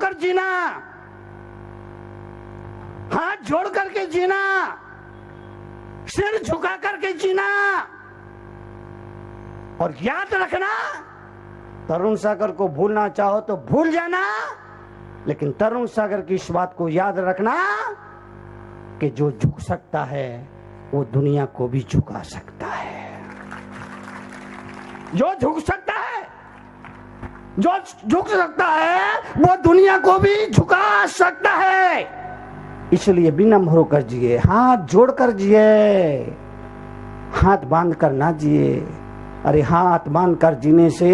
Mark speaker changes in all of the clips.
Speaker 1: होकर जीना, हाथ जोड़ करके जीना, सिर झुका करके जीना। और याद रखना, तरुण सागर को भूलना चाहो तो भूल जाना, लेकिन तरुण सागर की इस बात को याद रखना कि जो झुक सकता है वो दुनिया को भी झुका सकता है। जो झुक सकता है, जो झुक सकता है वो दुनिया को भी झुका सकता है। इसलिए विनम्र होकर जिए, हाथ जोड़कर जिए, हाथ बांध कर ना जिए। अरे हाथ बांध कर जीने से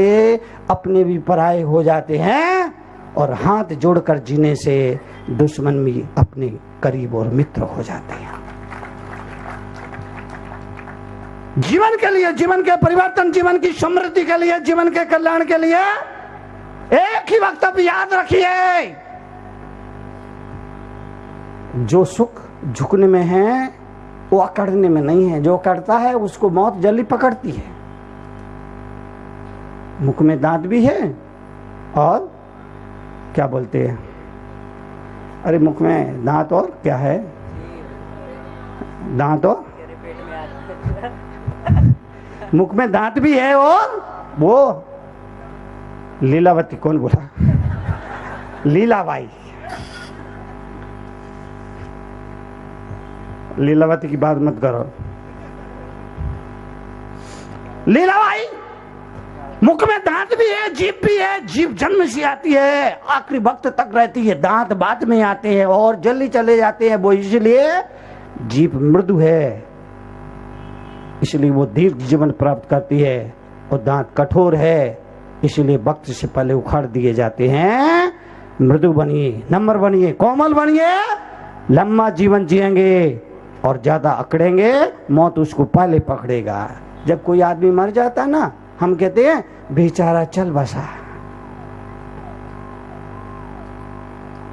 Speaker 1: अपने भी पराये हो जाते हैं, और हाथ जोड़कर जीने से दुश्मन भी अपने करीब और मित्र हो जाते हैं। जीवन के लिए, जीवन के परिवर्तन, जीवन की समृद्धि के लिए, जीवन के कल्याण के लिए एक ही वक्तव्य याद रखिए, जो सुख झुकने में है वो अकड़ने में नहीं है। जो अकड़ता है उसको मौत जल्दी पकड़ती है। मुख में दांत भी है और क्या बोलते हैं, अरे मुख में दांत और क्या है, दांत और मुख में दांत भी है, और वो लीलावती, कौन बोला, लीलाबाई, लीलावती की बात मत करो। लीलाबाई, मुख में दांत भी है, जीभ भी है, जीभ जन्म से आती है, आखिरी वक्त तक रहती है, दांत बाद में आते हैं और जल्दी चले जाते हैं। वो इसलिए जीभ मृदु है, इसलिए वो दीर्घ जीवन प्राप्त करती है, और दांत कठोर है, इसलिए वक्त से पहले उखाड़ दिए जाते हैं। मृदु बनिए, नम्र बनिए, कोमल बनिए, लंबा जीवन जिएंगे, और ज्यादा अकड़ेंगे मौत उसको पहले पकड़ेगा। जब कोई आदमी मर जाता ना, हम कहते हैं बेचारा चल बसा।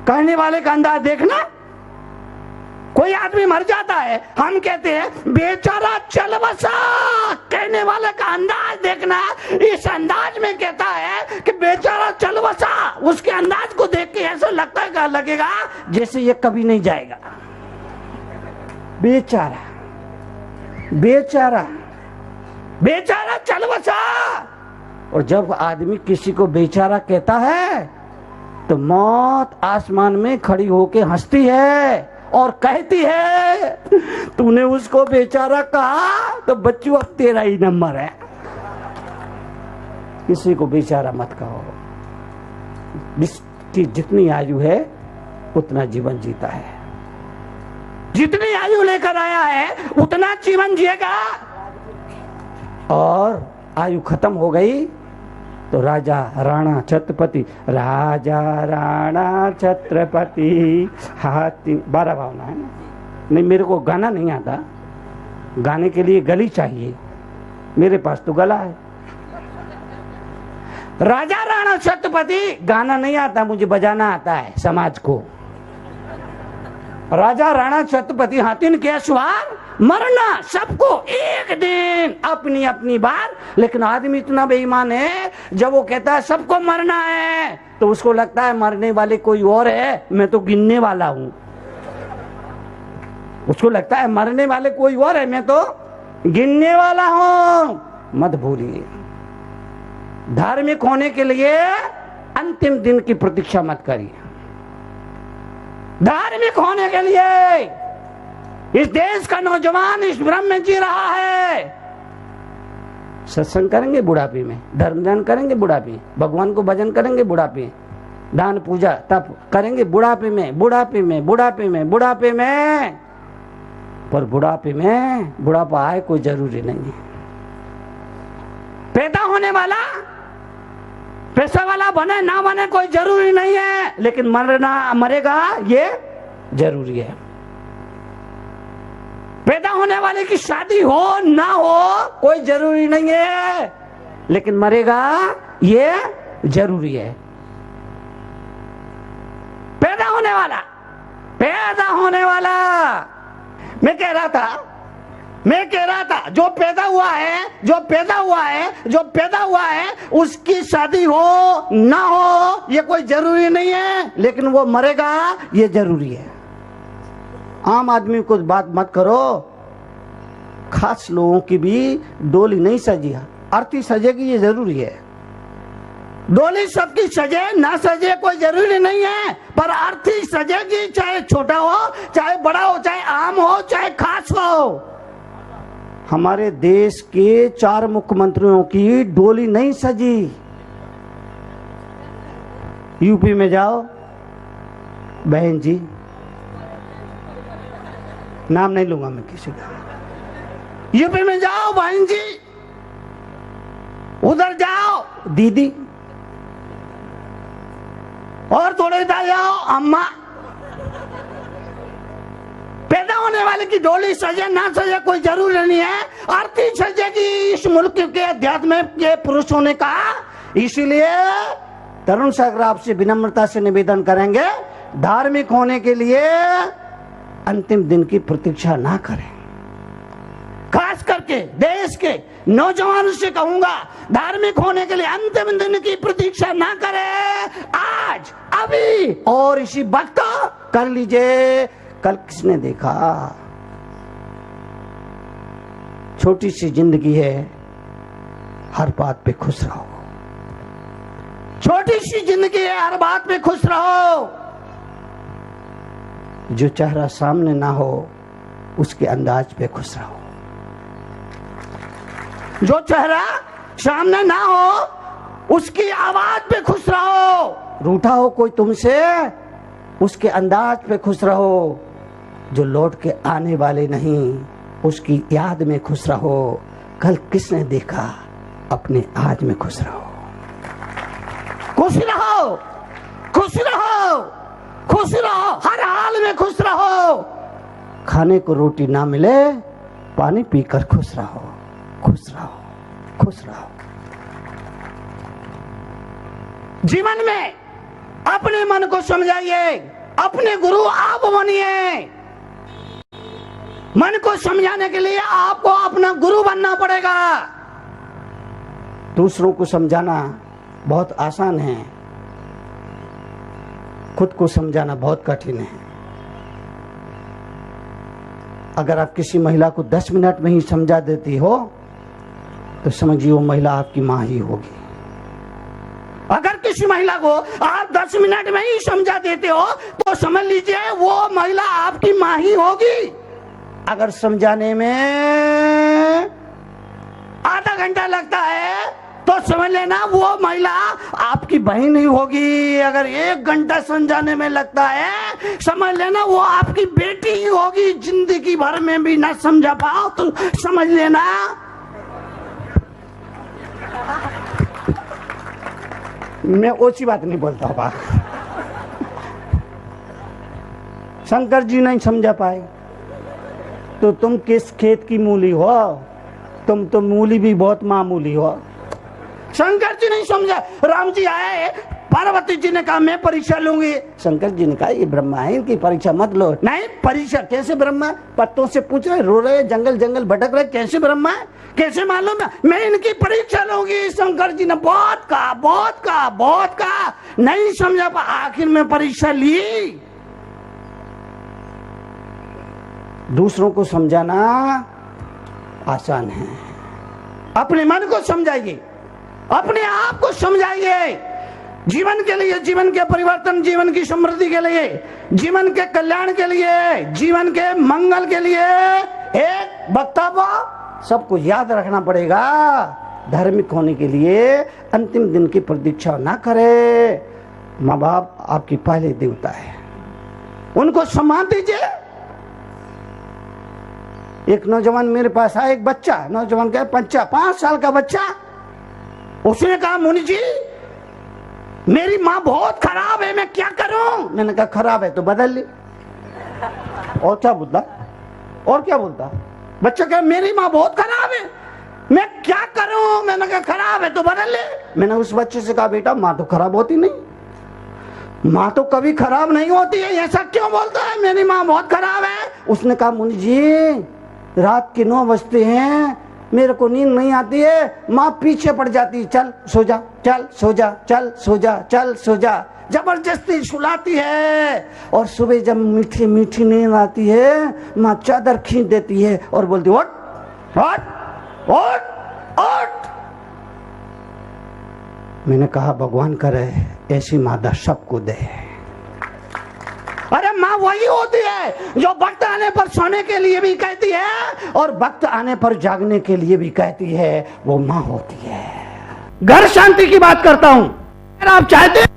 Speaker 1: कहने वाले का अंदाज देखना, कोई आदमी मर जाता है हम कहते हैं बेचारा चल बसा। कहने वाले का अंदाज देखना, इस अंदाज में कहता है कि बेचारा चल बसा। उसके अंदाज को देख के ऐसा लगेगा जैसे ये कभी नहीं जाएगा। बेचारा, बेचारा, बेचारा चल बसा। और जब आदमी किसी को बेचारा कहता है तो मौत आसमान में खड़ी होके हंसती है और कहती है, तूने उसको बेचारा कहा तो बच्चू अब तेरा ही नंबर है। किसी को बेचारा मत कहो। जिसकी जितनी आयु है उतना जीवन जीता है, जितनी आयु लेकर आया है उतना जीवन जिएगा। और आयु खत्म हो गई तो राजा राणा छत्रपति, राजा राणा छत्रपति हाथी, 12 भावना है ना। नहीं, मेरे को गाना नहीं आता, गाने के लिए गली चाहिए, मेरे पास तो गला है। राजा राणा छत्रपति, गाना नहीं आता, मुझे बजाना आता है समाज को। राजा राणा छत्रपति हाथी के सवार, मरना सबको एक दिन, अपनी अपनी बार। लेकिन आदमी इतना बेईमान है, जब वो कहता है सबको मरना है तो उसको लगता है मरने वाले कोई और है, मैं तो गिनने वाला हूं। उसको लगता है मरने वाले कोई और है, मैं तो गिनने वाला हूं। मत भूलिए, धार्मिक होने के लिए अंतिम दिन की प्रतीक्षा मत करिए। धार्मिक होने के लिए इस देश का नौजवान इस भ्रम में जी रहा है। सत्संग करेंगे बुढ़ापे में, धर्म ध्यान करेंगे बुढ़ापे, भगवान को भजन करेंगे बुढ़ापे, दान पूजा तप करेंगे बुढ़ापे में, बुढ़ापे में, बुढ़ापे में, बुढ़ापे में। पर बुढ़ापे में बुढ़ापा आए कोई जरूरी नहीं है। पैदा होने वाला पैसा वाला बने ना बने कोई जरूरी नहीं है, लेकिन मरना मरेगा ये जरूरी है। पैदा होने वाले की शादी हो ना हो कोई जरूरी नहीं है, लेकिन मरेगा ये जरूरी है। पैदा होने वाला, पैदा होने वाला। मैं कह रहा था मैं कह रहा था जो पैदा हुआ है उसकी शादी हो ना हो ये कोई जरूरी नहीं है, लेकिन वो मरेगा ये जरूरी है। आम आदमी को बात मत करो, खास लोगों की भी डोली नहीं सजी, अर्थी सजेगी ये जरूरी है। डोली सबकी सजे ना सजे कोई जरूरी नहीं है, पर अर्थी सजेगी, चाहे छोटा हो चाहे बड़ा हो, चाहे आम हो चाहे खास हो। हमारे देश के 4 मुख्यमंत्रियों की डोली नहीं सजी। यूपी में जाओ बहन जी, नाम नहीं लूंगा मैं किसी का, यूपी में जाओ बहन जी, उधर जाओ दीदी, और थोड़े इधर जाओ अम्मा। पैदा होने वाले की डोली सजे ना सजे कोई जरूरी नहीं है, अर्थी सजेगी इस मुल्क के अध्यात्म के पुरुष होने का। इसीलिए तरुण सागर आपसे विनम्रता से निवेदन करेंगे, धार्मिक होने के लिए अंतिम दिन की प्रतीक्षा ना करें। खास करके देश के नौजवानों से कहूंगा, धार्मिक होने के लिए अंतिम दिन की प्रतीक्षा ना करें, आज अभी और इसी वक्त कर लीजिए। कल किसने देखा, छोटी सी जिंदगी है, हर बात पे खुश रहो। छोटी सी जिंदगी है, हर बात पे खुश रहो। जो चेहरा सामने ना हो उसके अंदाज पे खुश रहो। जो चेहरा सामने ना हो उसकी आवाज पे खुश रहो। रूठा हो कोई तुमसे उसके अंदाज पे खुश रहो। जो लौट के आने वाले नहीं उसकी याद में खुश रहो। कल किसने देखा, अपने आज में खुश रहो। खुश रहो, खुश रहो, खुश रहो, हर हाल में खुश रहो। खाने को रोटी ना मिले पानी पीकर खुश रहो, खुश रहो, खुश रहो। जीवन में अपने मन को समझाइए, अपने गुरु आप बनिए। मन को समझाने के लिए आपको अपना गुरु बनना पड़ेगा। दूसरों को समझाना बहुत आसान है, खुद को समझाना बहुत कठिन है। अगर आप किसी महिला को 10 मिनट में ही समझा देती हो तो समझिए वो महिला आपकी मां ही होगी। अगर किसी महिला को आप 10 मिनट में ही समझा देते हो तो समझ लीजिए वो महिला आपकी मां ही होगी। अगर समझाने में आधा घंटा लगता है तो समझ लेना वो महिला आपकी बहन ही होगी। अगर 1 घंटा समझाने में लगता है समझ लेना वो आपकी बेटी ही होगी। जिंदगी भर में भी ना समझा पाओ तो समझ लेना मैं ओછી बात नहीं बोलता हूँ। शंकर जी नहीं समझा पाए तो तुम किस खेत की मूली हो, तुम तो मूली भी बहुत मामूली हो। शंकर जी नहीं समझा। राम जी आए, पार्वती जी ने कहा मैं परीक्षा लूंगी। शंकर जी ने कहा ये ब्रह्मा है, इनकी परीक्षा मत लो। नहीं परीक्षा कैसे ब्रह्मा, पत्तों से पूछ रहे, रो रहे, जंगल जंगल भटक रहे, कैसे ब्रह्मा है, कैसे मालूम, मैं इनकी परीक्षा लूंगी। शंकर जी ने बहुत कहा, बहुत कहा, बहुत कहा, नहीं समझा पा, आखिर में परीक्षा ली। दूसरों को समझाना आसान है, अपने मन को समझाइए, अपने आप को समझाइए। जीवन के लिए, जीवन के परिवर्तन, जीवन की समृद्धि के लिए, जीवन के कल्याण के लिए, जीवन के मंगल के लिए एक वक्तव्य सबको याद रखना पड़ेगा। धार्मिक होने के लिए अंतिम दिन की प्रतीक्षा ना करे। माँ बाप आपकी पहले देवता है, उनको सम्मान दीजिए। एक नौजवान मेरे पास आया, एक बच्चा, नौजवान का बच्चा, 5 साल का बच्चा, उसने कहा मुनि जी मेरी माँ बहुत खराब है, मैं क्या करूं। मैंने कहा खराब है तो बदल ली। और क्या बोलता, और क्या बोलता। बच्चा कहा मेरी माँ बहुत खराब है, मैं क्या करूं। मैंने कहा खराब है तो बदल ले। मैंने उस बच्चे से कहा बेटा माँ तो खराब होती नहीं, माँ तो कभी खराब नहीं होती है, ऐसा क्यों बोलता है, मेरी माँ बहुत खराब है। उसने कहा मुनि जी रात के 9 बजते हैं, मेरे को नींद नहीं आती है, माँ पीछे पड़ जाती, चल सो जा, चल सो जा, चल सो जा, चल सो जा, जबरदस्ती सुलाती है। और सुबह जब मीठी मीठी नींद आती है, माँ चादर खींच देती है और बोलती उठ उठ उठ उठ। मैंने कहा भगवान करे ऐसी मादा सबको दे। अरे माँ वही होती है जो वक्त आने पर सोने के लिए भी कहती है और वक्त आने पर जागने के लिए भी कहती है, वो माँ होती है। घर शांति की बात करता हूं। अगर आप चाहते हैं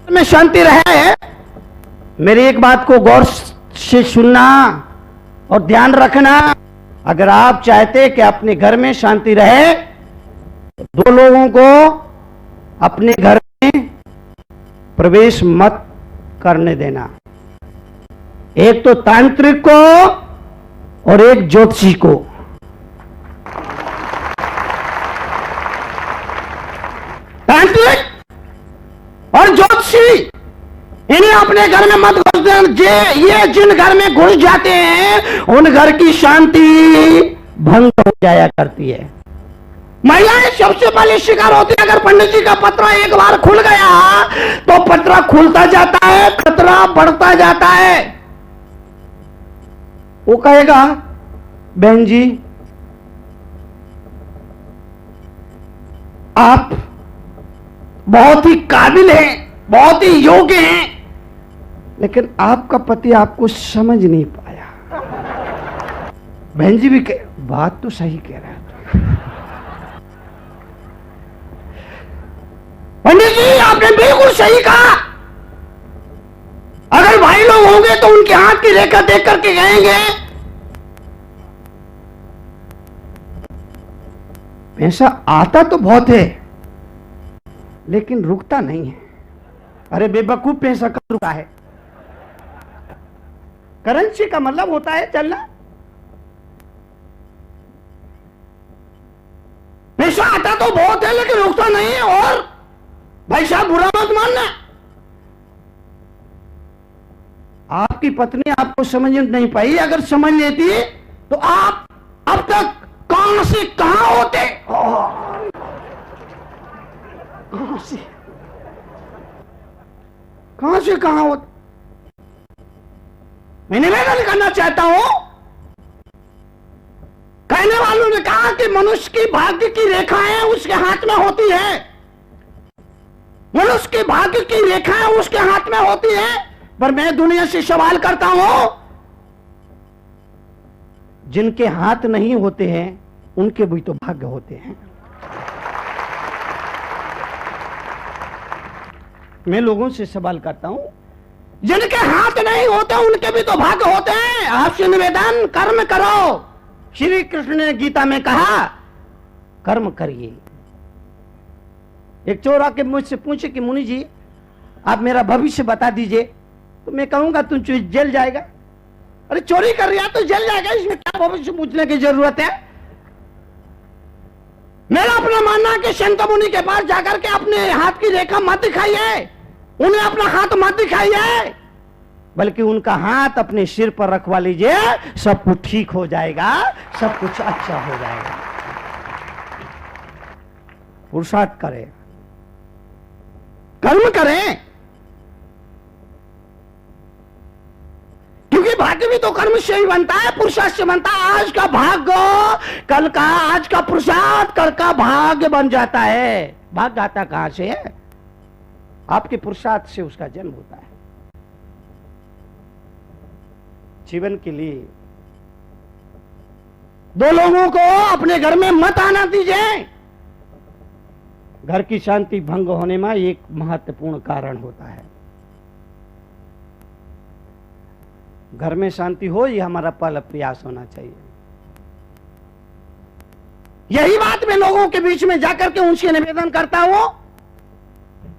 Speaker 1: में शांति रहे, मेरी एक बात को गौर से सुनना और ध्यान रखना। अगर आप चाहते कि अपने घर में शांति रहे, तो 2 लोगों को अपने घर में प्रवेश मत करने देना। एक तो तांत्रिक को और एक ज्योतिषी को। तांत्रिक और ज्योतिषी इन्हें अपने घर में मत घुस देना। ये जिन घर में घुस जाते हैं उन घर की शांति भंग हो जाया करती है। महिलाएं सबसे पहले शिकार होती है। अगर पंडित जी का पत्रा एक बार खुल गया तो पत्रा खुलता जाता है, खतरा बढ़ता जाता है। वो कहेगा बहन जी आप बहुत ही काबिल हैं, बहुत ही योग्य हैं, लेकिन आपका पति आपको समझ नहीं पाया। बहन जी भी बात तो सही कह रहा है। पंडित जी आपने बिल्कुल सही कहा। अगर भाई लोग होंगे तो उनके हाथ की रेखा देख करके कहेंगे पैसा आता तो बहुत है लेकिन रुकता नहीं है। अरे बेवकूफ, पैसा कब रुका है? करेंसी का मतलब होता है चलना। पैसा आता तो बहुत है लेकिन रुकता नहीं है। और भाई साहब बुरा मत मानना, आपकी पत्नी आपको समझ नहीं पाई। अगर समझ लेती तो आप अब तक कहां से कहां होते। कहां से कहां होते। मैं निवेदन करना चाहता हूं। कहने वालों ने कहा कि मनुष्य की भाग्य की रेखाएं उसके हाथ में होती है। मनुष्य की भाग्य की रेखाएं उसके हाथ में होती है। पर मैं दुनिया से सवाल करता हूं, जिनके हाथ नहीं होते हैं उनके भी तो भाग्य होते हैं। मैं लोगों से सवाल करता हूं, जिनके हाथ नहीं होते उनके भी तो भाग्य होते हैं। आपसे निवेदन, कर्म करो। श्री कृष्ण ने गीता में कहा कर्म करिए। एक चोर आके मुझसे पूछे कि मुनि जी आप मेरा भविष्य बता दीजिए, तो मैं कहूंगा तुम जेल जाएगा। अरे चोरी कर रहा तो जेल जाएगा, इसमें क्या भविष्य पूछने की जरूरत है। मेरा अपना मानना है कि संत मुनि के पास जाकर के अपने हाथ की रेखा मत दिखाइए, उन्हें अपना हाथ मत दिखाइए, बल्कि उनका हाथ अपने सिर पर रखवा लीजिए। सब कुछ ठीक हो जाएगा, सब कुछ अच्छा हो जाएगा। पुरुषार्थ करें, कर्म करें, क्योंकि भाग्य भी तो कर्म से ही बनता है, पुरुषार्थ से बनता है। आज का भाग्य कल का, आज का पुरुषार्थ कल का भाग्य बन जाता है। भाग्य आता कहां से है? आपके पुरुषार्थ से उसका जन्म होता है। जीवन के लिए 2 लोगों को अपने घर में मत आना दीजिए। घर की शांति भंग होने में एक महत्वपूर्ण कारण होता है। घर में शांति हो, ये हमारा पहला प्रयास होना चाहिए। यही बात मैं लोगों के बीच में जाकर के उनसे निवेदन करता हूं,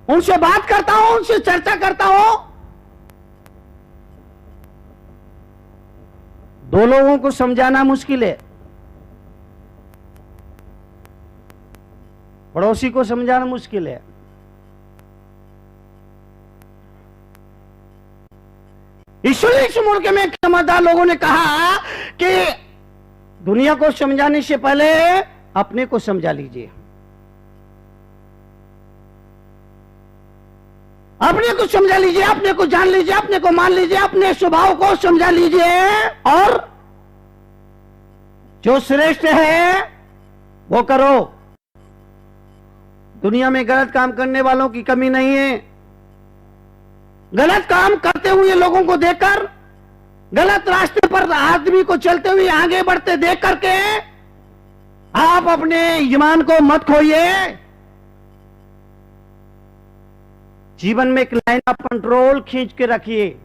Speaker 1: उनसे बात करता हूं, उनसे चर्चा करता हूं। 2 लोगों को समझाना मुश्किल है, पड़ोसी को समझाना मुश्किल है। इसलिए इस मुल्क में समझदार लोगों ने कहा कि दुनिया को समझाने से पहले अपने को समझा लीजिए, अपने को समझा लीजिए, अपने को जान लीजिए, अपने को मान लीजिए, अपने स्वभाव को समझा लीजिए और जो श्रेष्ठ है वो करो। दुनिया में गलत काम करने वालों की कमी नहीं है। गलत काम करते हुए लोगों को देखकर, गलत रास्ते पर आदमी को चलते हुए आगे बढ़ते देख करके आप अपने ईमान को मत खोइए। जीवन में एक लाइन ऑफ कंट्रोल खींच के रखिए,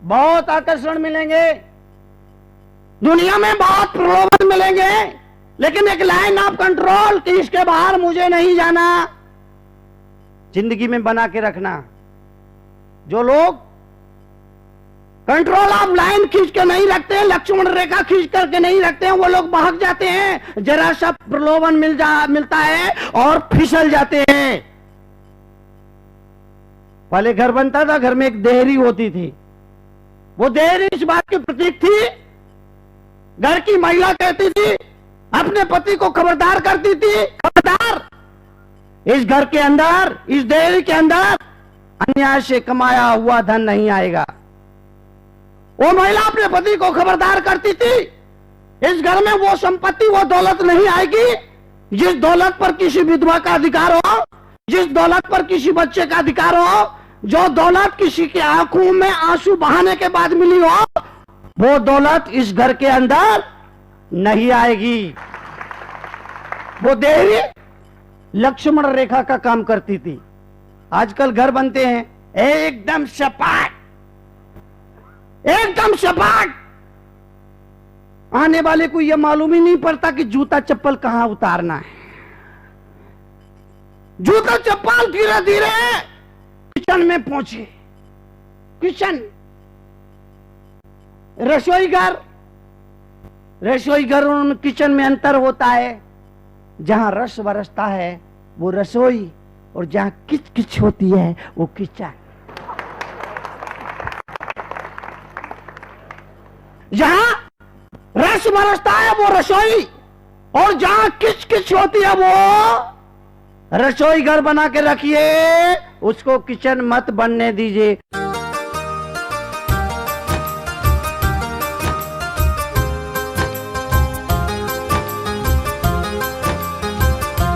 Speaker 1: बहुत आकर्षण मिलेंगे, दुनिया में बहुत प्रलोभन मिलेंगे, लेकिन एक लाइन ऑफ कंट्रोल कि इसके बाहर मुझे नहीं जाना, जिंदगी में बना के रखना। जो लोग कंट्रोल ऑफ लाइन खींच के नहीं रखते हैं, लक्ष्मण रेखा खींच करके नहीं रखते हैं, वो लोग भाग जाते हैं। जरा सा प्रलोभन मिलता है और फिसल जाते हैं। पहले घर बनता था, घर में एक देहरी होती थी। वो देहरी इस बात की प्रतीक थी, घर की महिला कहती थी, अपने पति को खबरदार करती थी, खबरदार इस घर के अंदर, इस देहरी के अंदर अन्याय से कमाया हुआ धन नहीं आएगा। वो महिला अपने पति को खबरदार करती थी, इस घर में वो संपत्ति, वो दौलत नहीं आएगी जिस दौलत पर किसी विधवा का अधिकार हो, जिस दौलत पर किसी बच्चे का अधिकार हो, जो दौलत किसी की आंखों में आंसू बहाने के बाद मिली हो, वो दौलत इस घर के अंदर नहीं आएगी। वो देहरी लक्ष्मण रेखा का काम करती थी। आजकल घर बनते हैं एकदम सपाट, एकदम सपाट, आने वाले को यह मालूम ही नहीं पड़ता कि जूता चप्पल कहां उतारना है। जूता चप्पल धीरे धीरे किचन में पहुंचे। किचन, रसोई घर, रसोई घर और किचन में अंतर होता है। जहां रस बरसता है वो रसोई, और जहां किच किच होती है वो किचन। जहां रस बरसता है वो रसोई, और जहां किच किच होती है वो रसोई घर बना के रखिए, उसको किचन मत बनने दीजिए।